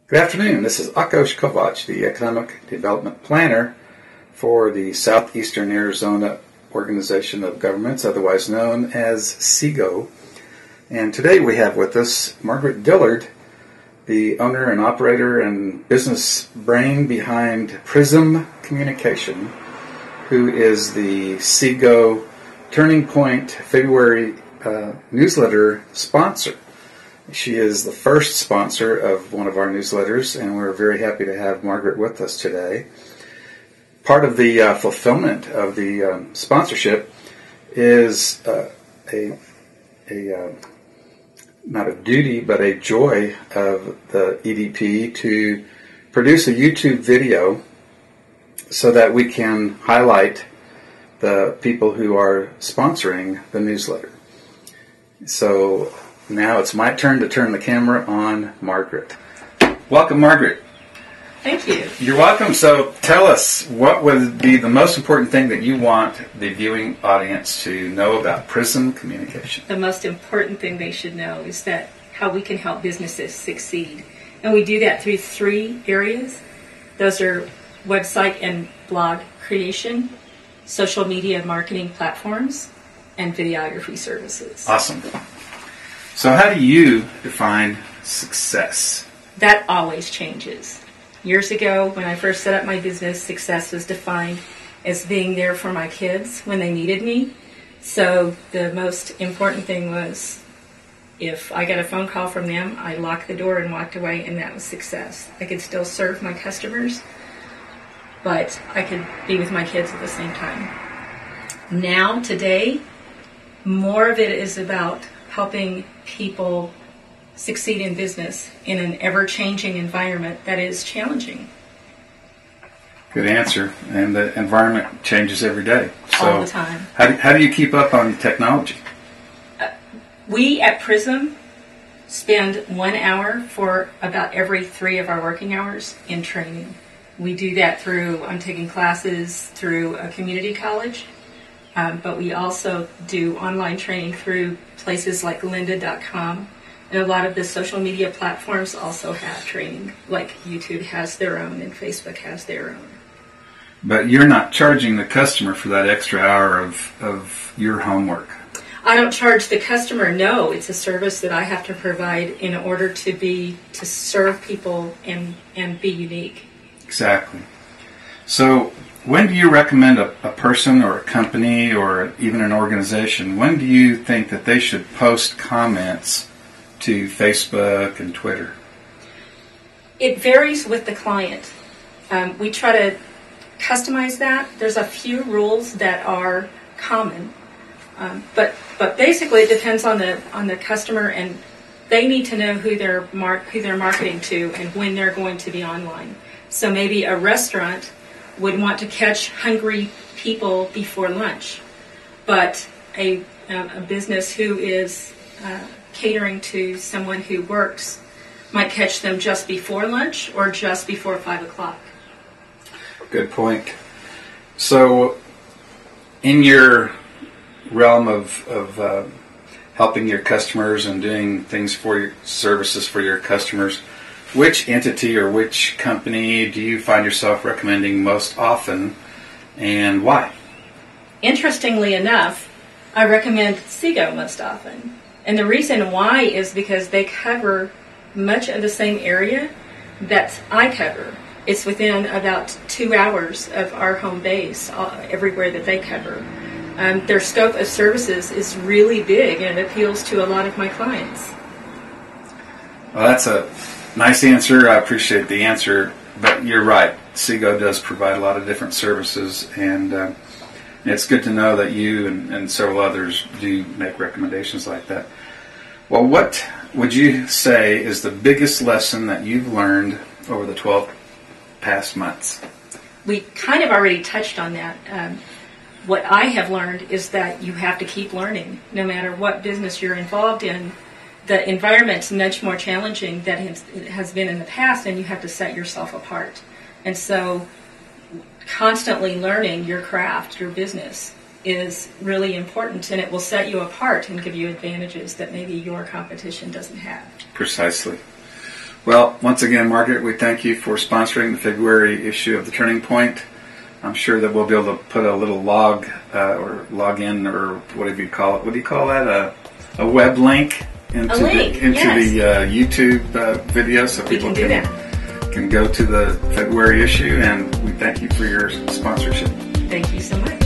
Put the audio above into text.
Good afternoon. This is Akos Kovac, the Economic Development Planner for the Southeastern Arizona Organization of Governments, otherwise known as SEGO. And today we have with us Margaret Dillard, the owner and operator and business brain behind Prism Communication, who is the SEGO Turning Point February newsletter sponsor. She is the first sponsor of one of our newsletters, and we're very happy to have Margaret with us today. Part of the fulfillment of the sponsorship is not a duty, but a joy of the EDP to produce a YouTube video so that we can highlight the people who are sponsoring the newsletter. So now it's my turn to turn the camera on Margaret. Welcome, Margaret. Thank you. You're welcome. So tell us, what would be the most important thing that you want the viewing audience to know about Prism Communication? The most important thing they should know is that how we can help businesses succeed. And we do that through three areas. Those are website and blog creation, social media marketing platforms, and videography services. Awesome. So how do you define success? That always changes. Years ago, when I first set up my business, success was defined as being there for my kids when they needed me. So the most important thing was if I got a phone call from them, I locked the door and walked away, and that was success. I could still serve my customers, but I could be with my kids at the same time. Now, today, more of it is about helping people succeed in business in an ever-changing environment that is challenging. Good answer. And the environment changes every day. So all the time. How do you keep up on technology? We at Prism spend 1 hour for about every 3 of our working hours in training. We do that through, I'm taking classes through a community college, but we also do online training through places like lynda.com. And a lot of the social media platforms also have training, like YouTube has their own and Facebook has their own. But you're not charging the customer for that extra hour of your homework. I don't charge the customer, no. It's a service that I have to provide in order to serve people and be unique. Exactly. So when do you recommend a person or a company or even an organization, when do you think that they should post comments to Facebook and Twitter? It varies with the client. We try to customize that. There's a few rules that are common, but basically it depends on the customer, and they need to know who they're marketing to and when they're going to be online. So maybe a restaurant would want to catch hungry people before lunch, but a business who is catering to someone who works might catch them just before lunch or just before 5 o'clock. Good point. So in your realm of helping your customers and doing things for your services for your customers, which entity or which company do you find yourself recommending most often, and why? Interestingly enough, I recommend SEGO most often. And the reason why is because they cover much of the same area that I cover. It's within about 2 hours of our home base, everywhere that they cover. Their scope of services is really big, and it appeals to a lot of my clients. Well, that's a nice answer. I appreciate the answer, but you're right. SEGO does provide a lot of different services, and it's good to know that you and several others do make recommendations like that. Well, what would you say is the biggest lesson that you've learned over the 12 past months? We kind of already touched on that. What I have learned is that you have to keep learning. No matter what business you're involved in, the environment's much more challenging than it has been in the past, and you have to set yourself apart. And so constantly learning your craft, your business, is really important, and it will set you apart and give you advantages that maybe your competition doesn't have. Precisely. Well, once again, Margaret, we thank you for sponsoring the February issue of the Turning Point. I'm sure that we'll be able to put a little log or login or whatever you call it. What do you call that? A web link into the YouTube video, so people can go to the February issue. And we thank you for your sponsorship. Thank you so much.